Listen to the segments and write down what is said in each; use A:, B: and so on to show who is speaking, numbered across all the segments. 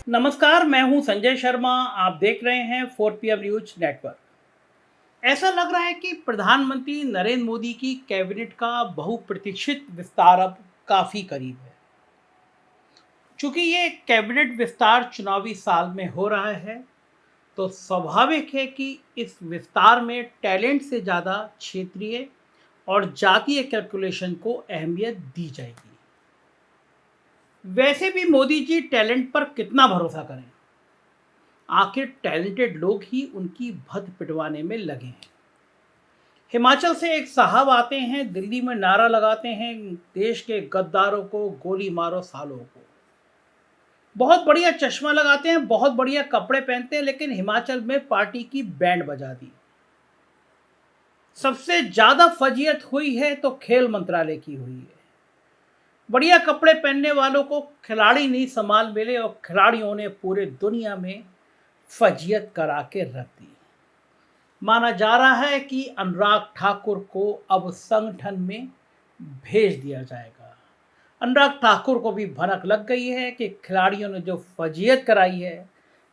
A: नमस्कार, मैं हूं संजय शर्मा। आप देख रहे हैं 4 PM न्यूज नेटवर्क। ऐसा लग रहा है कि प्रधानमंत्री नरेंद्र मोदी की कैबिनेट का बहुप्रतीक्षित विस्तार अब काफ़ी करीब है। चूंकि ये कैबिनेट विस्तार चुनावी साल में हो रहा है, तो स्वाभाविक है कि इस विस्तार में टैलेंट से ज़्यादा क्षेत्रीय और जातीय कैलकुलेशन को अहमियत दी जाएगी। वैसे भी मोदी जी टैलेंट पर कितना भरोसा करें? आखिर टैलेंटेड लोग ही उनकी भद्द पिटवाने में लगे हैं। हिमाचल से एक साहब आते हैं, दिल्ली में नारा लगाते हैं, देश के गद्दारों को गोली मारो सालों को। बहुत बढ़िया चश्मा लगाते हैं, बहुत बढ़िया कपड़े पहनते हैं, लेकिन हिमाचल में पार्टी की बैंड बजा दी। सबसे ज्यादा फजीयत हुई है तो खेल मंत्रालय की हुई है। बढ़िया कपड़े पहनने वालों को खिलाड़ी नहीं संभाल मिले और खिलाड़ियों ने पूरे दुनिया में फजीयत करा के रख दी। माना जा रहा है कि अनुराग ठाकुर को अब संगठन में भेज दिया जाएगा। अनुराग ठाकुर को भी भनक लग गई है कि खिलाड़ियों ने जो फजीयत कराई है,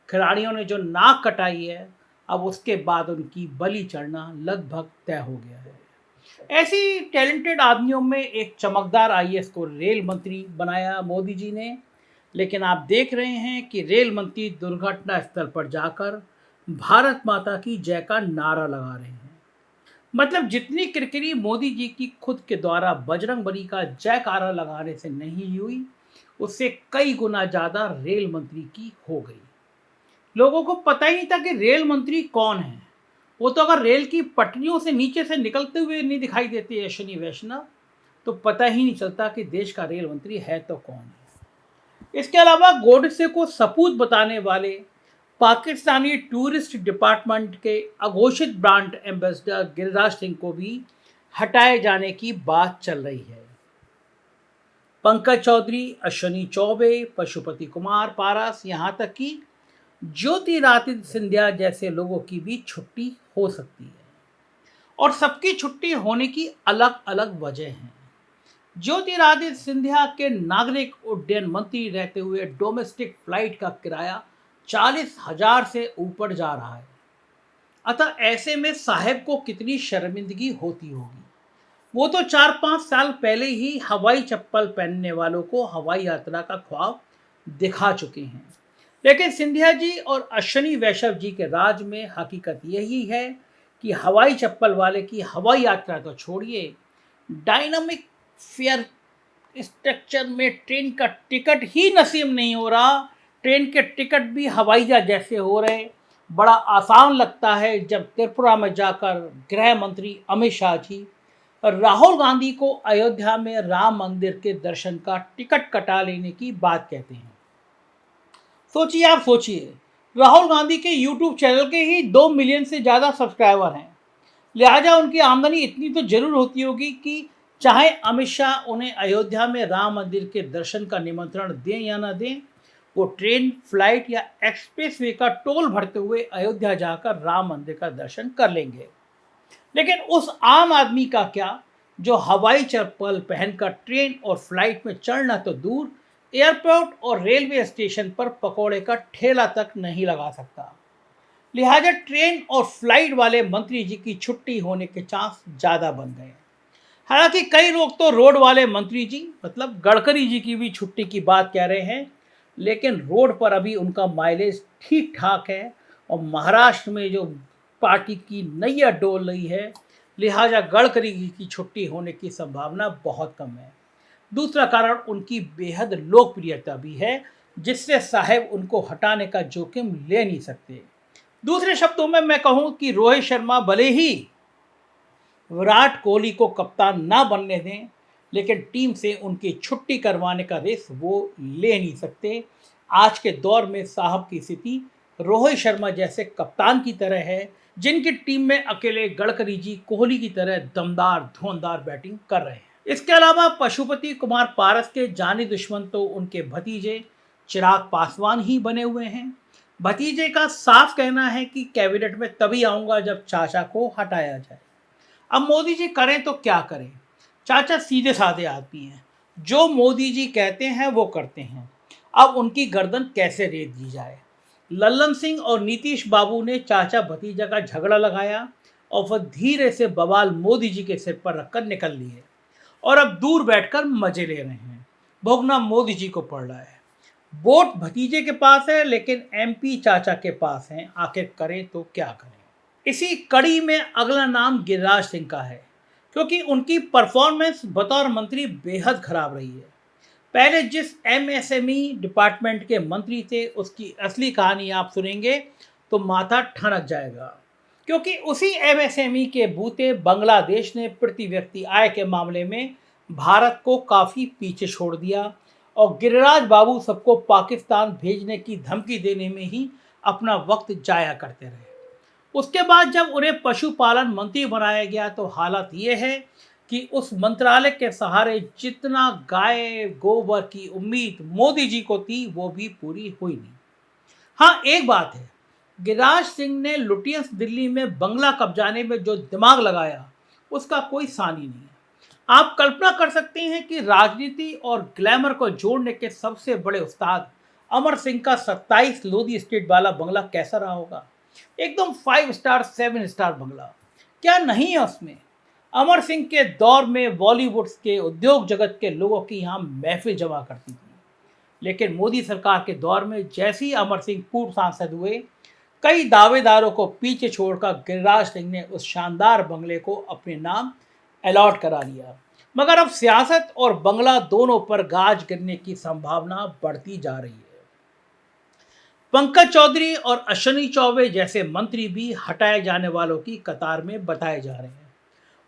A: खिलाड़ियों ने जो नाक कटाई है, अब उसके बाद उनकी बलि चढ़ना लगभग तय हो गया है। ऐसी टैलेंटेड आदमियों में एक चमकदार आईएएस को रेल मंत्री बनाया मोदी जी ने, लेकिन आप देख रहे हैं कि रेल मंत्री दुर्घटना स्थल पर जाकर भारत माता की जय का नारा लगा रहे हैं। मतलब जितनी किरकिरी मोदी जी की खुद के द्वारा बजरंग बली का जयकारा लगाने से नहीं हुई, उससे कई गुना ज्यादा रेल मंत्री की हो गई। लोगों को पता ही नहीं था कि रेल मंत्री कौन है। वो तो अगर रेल की पटरियों से नीचे से निकलते हुए नहीं दिखाई देते अश्विनी वैष्णव, तो पता ही नहीं चलता कि देश का रेल मंत्री है तो कौन है। इसके अलावा गोडसे को सपूत बताने वाले पाकिस्तानी टूरिस्ट डिपार्टमेंट के अघोषित ब्रांड एम्बेसडर गिरिराज सिंह को भी हटाए जाने की बात चल रही है। पंकज चौधरी, अश्विनी चौबे, पशुपति कुमार पारस, यहाँ तक कि ज्योतिरादित्य सिंधिया जैसे लोगों की भी छुट्टी हो सकती है। और सबकी छुट्टी होने की अलग अलग वजह हैं। ज्योतिरादित्य सिंधिया के नागरिक उड्डयन मंत्री रहते हुए डोमेस्टिक फ्लाइट का किराया 40,000 से ऊपर जा रहा है। अतः ऐसे में साहब को कितनी शर्मिंदगी होती होगी। वो तो 4-5 साल पहले ही हवाई चप्पल पहनने वालों को हवाई यात्रा का ख्वाब दिखा चुके हैं। लेकिन सिंधिया जी और अश्विनी वैष्णव जी के राज में हकीकत यही है कि हवाई चप्पल वाले की हवाई यात्रा तो छोड़िए, डायनामिक फेयर स्ट्रक्चर में ट्रेन का टिकट ही नसीब नहीं हो रहा। ट्रेन के टिकट भी हवाई जहाज जैसे हो रहे। बड़ा आसान लगता है जब त्रिपुरा में जाकर गृह मंत्री अमित शाह जी राहुल गांधी को अयोध्या में राम मंदिर के दर्शन का टिकट कटा लेने की बात कहते हैं। सोचिए, आप सोचिए, राहुल गांधी के यूट्यूब चैनल के ही 2 मिलियन से ज़्यादा सब्सक्राइबर हैं। लिहाजा उनकी आमदनी इतनी तो जरूर होती होगी कि चाहे अमित शाह उन्हें अयोध्या में राम मंदिर के दर्शन का निमंत्रण दें या ना दें, वो ट्रेन, फ्लाइट या एक्सप्रेसवे का टोल भरते हुए अयोध्या जाकर राम मंदिर का दर्शन कर लेंगे। लेकिन उस आम आदमी का क्या, जो हवाई चप्पल पहनकर ट्रेन और फ्लाइट में चढ़ना तो दूर, एयरपोर्ट और रेलवे स्टेशन पर पकौड़े का ठेला तक नहीं लगा सकता। लिहाजा ट्रेन और फ्लाइट वाले मंत्री जी की छुट्टी होने के चांस ज़्यादा बन गए। हालांकि कई लोग तो रोड वाले मंत्री जी मतलब गडकरी जी की भी छुट्टी की बात कह रहे हैं, लेकिन रोड पर अभी उनका माइलेज ठीक ठाक है और महाराष्ट्र में जो पार्टी की नैया डोल रही है, लिहाजा गडकरी जी की छुट्टी होने की संभावना बहुत कम है। दूसरा कारण उनकी बेहद लोकप्रियता भी है, जिससे साहब उनको हटाने का जोखिम ले नहीं सकते। दूसरे शब्दों में मैं कहूं कि रोहित शर्मा भले ही विराट कोहली को कप्तान ना बनने दें, लेकिन टीम से उनकी छुट्टी करवाने का रिस्क वो ले नहीं सकते। आज के दौर में साहब की स्थिति रोहित शर्मा जैसे कप्तान की तरह है, जिनकी टीम में अकेले गडकरी जी कोहली की तरह दमदार धुआंधार बैटिंग कर रहे हैं। इसके अलावा पशुपति कुमार पारस के जानी दुश्मन तो उनके भतीजे चिराग पासवान ही बने हुए हैं। भतीजे का साफ कहना है कि कैबिनेट में तभी आऊंगा जब चाचा को हटाया जाए। अब मोदी जी करें तो क्या करें? चाचा सीधे साधे आदमी हैं, जो मोदी जी कहते हैं वो करते हैं। अब उनकी गर्दन कैसे रेत दी जाए। लल्लन सिंह और नीतीश बाबू ने चाचा भतीजा का झगड़ा लगाया और वह धीरे से बवाल मोदी जी के सिर पर रखकर निकल लिए और अब दूर बैठकर मजे ले रहे हैं। भोगना मोदी जी को पड़ रहा है। वोट भतीजे के पास है लेकिन एमपी चाचा के पास है, आखिर करें तो क्या करें। इसी कड़ी में अगला नाम गिरिराज सिंह का है, क्योंकि उनकी परफॉर्मेंस बतौर मंत्री बेहद खराब रही है। पहले जिस एमएसएमई डिपार्टमेंट के मंत्री थे उसकी असली कहानी आप सुनेंगे तो माथा ठनक जाएगा, क्योंकि उसी एमएसएमई के बूते बांग्लादेश ने प्रति व्यक्ति आय के मामले में भारत को काफ़ी पीछे छोड़ दिया और गिरिराज बाबू सबको पाकिस्तान भेजने की धमकी देने में ही अपना वक्त जाया करते रहे। उसके बाद जब उन्हें पशुपालन मंत्री बनाया गया तो हालत ये है कि उस मंत्रालय के सहारे जितना गाय गोबर की उम्मीद मोदी जी को थी वो भी पूरी हुई नहीं। हाँ, एक बात है, गिरिराज सिंह ने लुटियंस दिल्ली में बंगला कब्जाने में जो दिमाग लगाया उसका कोई सानी नहीं है। आप कल्पना कर सकते हैं कि राजनीति और ग्लैमर को जोड़ने के सबसे बड़े उस्ताद अमर सिंह का 27 लोधी स्ट्रीट वाला बंगला कैसा रहा होगा। एकदम 5 स्टार 7 स्टार बंगला, क्या नहीं है उसमें। अमर सिंह के दौर में बॉलीवुड के उद्योग जगत के लोगों की यहाँ महफिल जमा करती थी, लेकिन मोदी सरकार के दौर में जैसे ही अमर सिंह पूर्व सांसद हुए, कई दावेदारों को पीछे छोड़कर गिरिराज सिंह ने उस शानदार बंगले को अपने नाम अलॉट करा लिया। मगर अब सियासत और बंगला दोनों पर गाज गिरने की संभावना बढ़ती जा रही है। पंकज चौधरी और अश्विनी चौबे जैसे मंत्री भी हटाए जाने वालों की कतार में बताए जा रहे हैं।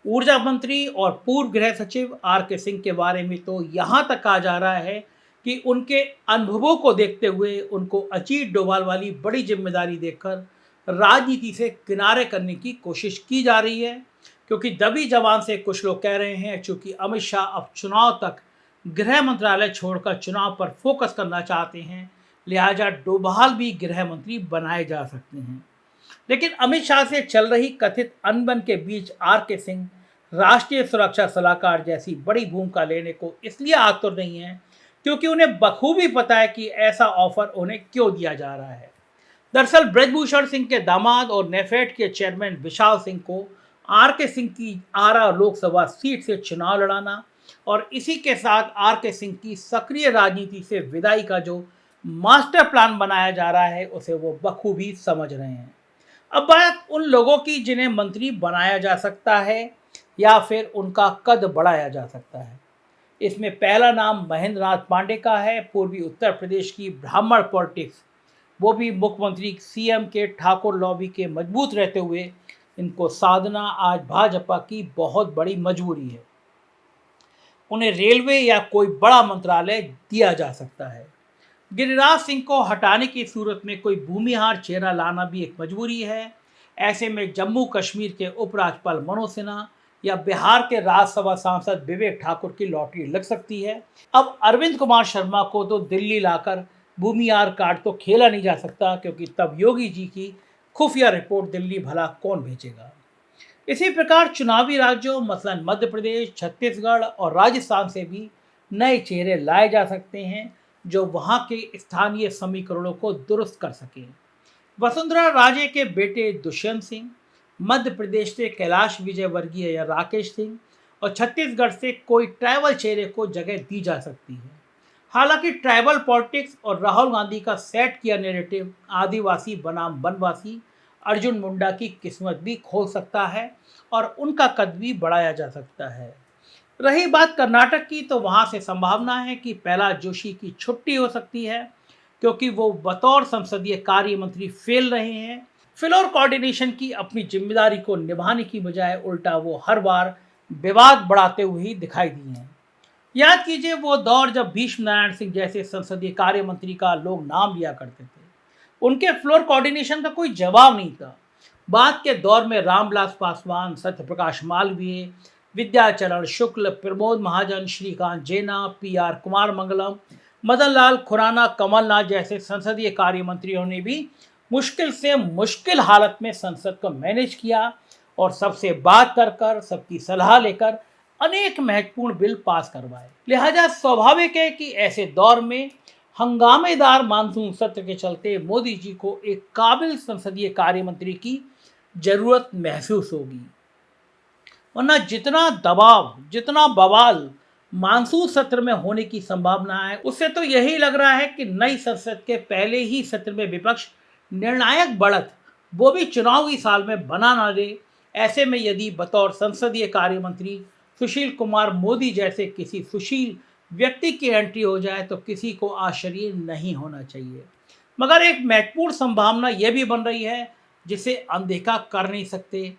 A: ऊर्जा मंत्री और पूर्व गृह सचिव आर के सिंह के बारे में तो यहाँ तक कहा जा रहा है कि उनके अनुभवों को देखते हुए उनको अजीत डोभाल वाली बड़ी जिम्मेदारी देकर राजनीति से किनारे करने की कोशिश की जा रही है, क्योंकि दबी जबान से कुछ लोग कह रहे हैं चूंकि अमित शाह अब चुनाव तक गृह मंत्रालय छोड़कर चुनाव पर फोकस करना चाहते हैं, लिहाजा डोभाल भी गृह मंत्री बनाए जा सकते हैं। लेकिन अमित शाह से चल रही कथित अनबन के बीच आर के सिंह राष्ट्रीय सुरक्षा सलाहकार जैसी बड़ी भूमिका लेने को इसलिए आतुर नहीं है क्योंकि उन्हें बखूबी पता है कि ऐसा ऑफर उन्हें क्यों दिया जा रहा है। दरअसल ब्रजभूषण सिंह के दामाद और नेफेड के चेयरमैन विशाल सिंह को आर के सिंह की आरा लोकसभा सीट से चुनाव लड़ाना और इसी के साथ आर के सिंह की सक्रिय राजनीति से विदाई का जो मास्टर प्लान बनाया जा रहा है उसे वो बखूबी समझ रहे हैं। अब बात उन लोगों की जिन्हें मंत्री बनाया जा सकता है या फिर उनका कद बढ़ाया जा सकता है। इसमें पहला नाम महेंद्र नाथ पांडे का है, पूर्वी उत्तर प्रदेश की ब्राह्मण पॉलिटिक्स, वो भी मुख्यमंत्री सीएम के ठाकुर लॉबी के मजबूत रहते हुए इनको साधना आज भाजपा की बहुत बड़ी मजबूरी है। उन्हें रेलवे या कोई बड़ा मंत्रालय दिया जा सकता है। गिरिराज सिंह को हटाने की सूरत में कोई भूमिहार चेहरा लाना भी एक मजबूरी है। ऐसे में जम्मू कश्मीर के उपराज्यपाल मनोज सिन्हा या बिहार के राज्यसभा सांसद विवेक ठाकुर की लॉटरी लग सकती है। अब अरविंद कुमार शर्मा को तो दिल्ली लाकर भूमिहार कार्ड तो खेला नहीं जा सकता, क्योंकि तब योगी जी की खुफिया रिपोर्ट दिल्ली भला कौन भेजेगा। इसी प्रकार चुनावी राज्यों मसलन मध्य प्रदेश, छत्तीसगढ़ और राजस्थान से भी नए चेहरे लाए जा सकते हैं जो वहां के स्थानीय समीकरणों को दुरुस्त कर सकें। वसुंधरा राजे के बेटे दुष्यंत सिंह, मध्य प्रदेश से कैलाश विजयवर्गीय या राकेश सिंह और छत्तीसगढ़ से कोई ट्राइबल चेहरे को जगह दी जा सकती है। हालांकि ट्राइबल पॉलिटिक्स और राहुल गांधी का सेट किया नैरेटिव आदिवासी बनाम वनवासी अर्जुन मुंडा की किस्मत भी खोल सकता है और उनका कद भी बढ़ाया जा सकता है। रही बात कर्नाटक की, तो वहाँ से संभावना है कि प्रहलाद जोशी की छुट्टी हो सकती है, क्योंकि वो बतौर संसदीय कार्य मंत्री फेल रहे हैं। फ्लोर कोऑर्डिनेशन की अपनी जिम्मेदारी को निभाने की बजाय उल्टा वो हर बार विवाद बढ़ाते हुए ही दिखाई दिए हैं। याद कीजिए वो दौर जब भीष्म नारायण सिंह जैसे संसदीय कार्य मंत्री का लोग नाम लिया करते थे, उनके फ्लोर कोऑर्डिनेशन का कोई जवाब नहीं था। बाद के दौर में रामविलास पासवान, सत्यप्रकाश मालवीय, विद्याचरण शुक्ल, प्रमोद महाजन, श्रीकांत जेना, पीआर कुमार मंगलम, मदन लाल खुराना, कमलनाथ जैसे संसदीय कार्य मंत्रियों ने भी मुश्किल से मुश्किल हालत में संसद को मैनेज किया और सबसे बात कर सबकी सलाह लेकर अनेक महत्वपूर्ण बिल पास करवाए। लिहाजा स्वाभाविक है कि ऐसे दौर में हंगामेदार मानसून सत्र के चलते मोदी जी को एक काबिल संसदीय कार्य मंत्री की जरूरत महसूस होगी, वरना जितना दबाव, जितना बवाल मानसून सत्र में होने की संभावना है, उससे तो यही लग रहा है कि नई संसद के पहले ही सत्र में विपक्ष निर्णायक बढ़त, वो भी चुनावी साल में बना ना दे। ऐसे में यदि बतौर संसदीय कार्य मंत्री सुशील कुमार मोदी जैसे किसी सुशील व्यक्ति की एंट्री हो जाए तो किसी को आश्चर्य नहीं होना चाहिए। मगर एक महत्वपूर्ण संभावना यह भी बन रही है जिसे अनदेखा कर नहीं सकते।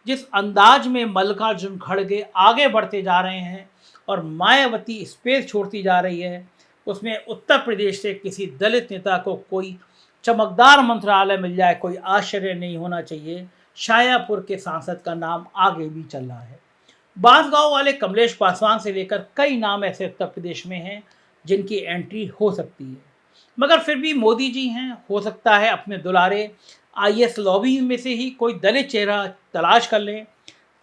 A: जिस अंदाज में मल्लिकार्जुन खड़गे आगे बढ़ते जा रहे हैं और मायावती स्पेस छोड़ती जा रही है, उसमें उत्तर प्रदेश से किसी दलित नेता को कोई चमकदार मंत्रालय मिल जाए, कोई आश्चर्य नहीं होना चाहिए। शायापुर के सांसद का नाम आगे भी चल रहा है। बांसगांव वाले कमलेश पासवान से लेकर कई नाम ऐसे उत्तर प्रदेश में हैं जिनकी एंट्री हो सकती है। मगर फिर भी मोदी जी हैं, हो सकता है अपने दुलारे आईएएस लॉबी में से ही कोई दलित चेहरा तलाश कर लें।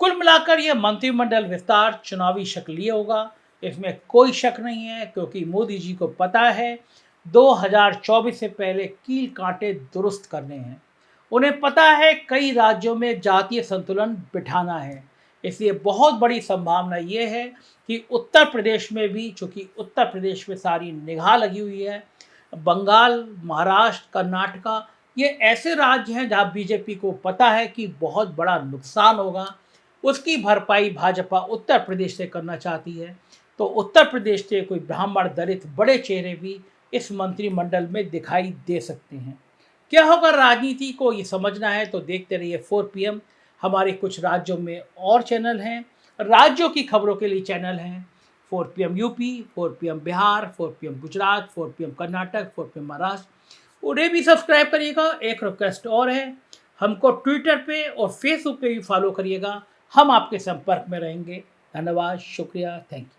A: कुल मिलाकर यह मंत्रिमंडल विस्तार चुनावी शक्ल लिए होगा, इसमें कोई शक नहीं है, क्योंकि मोदी जी को पता है 2024 से पहले कील कांटे दुरुस्त करने हैं। उन्हें पता है कई राज्यों में जातीय संतुलन बिठाना है। इसलिए बहुत बड़ी संभावना ये है कि उत्तर प्रदेश में भी, चूंकि उत्तर प्रदेश में सारी निगाह लगी हुई है, बंगाल, महाराष्ट्र, कर्नाटका, ये ऐसे राज्य हैं जहां बीजेपी को पता है कि बहुत बड़ा नुकसान होगा, उसकी भरपाई भाजपा उत्तर प्रदेश से करना चाहती है। तो उत्तर प्रदेश से कोई ब्राह्मण, दलित, बड़े चेहरे भी इस मंत्रिमंडल में दिखाई दे सकते हैं। क्या होगा राजनीति को ये समझना है तो देखते रहिए 4 PM। हमारे कुछ राज्यों में और चैनल हैं, राज्यों की खबरों के लिए चैनल हैं 4 PM UP, 4 PM Bihar, 4 PM Gujarat, 4 PM Karnataka, 4 PM Maharashtra. उन्हें भी सब्सक्राइब करिएगा। एक रिक्वेस्ट और है, हमको ट्विटर पे और फेसबुक पे भी फॉलो करिएगा, हम आपके संपर्क में रहेंगे। धन्यवाद, शुक्रिया, थैंक यू।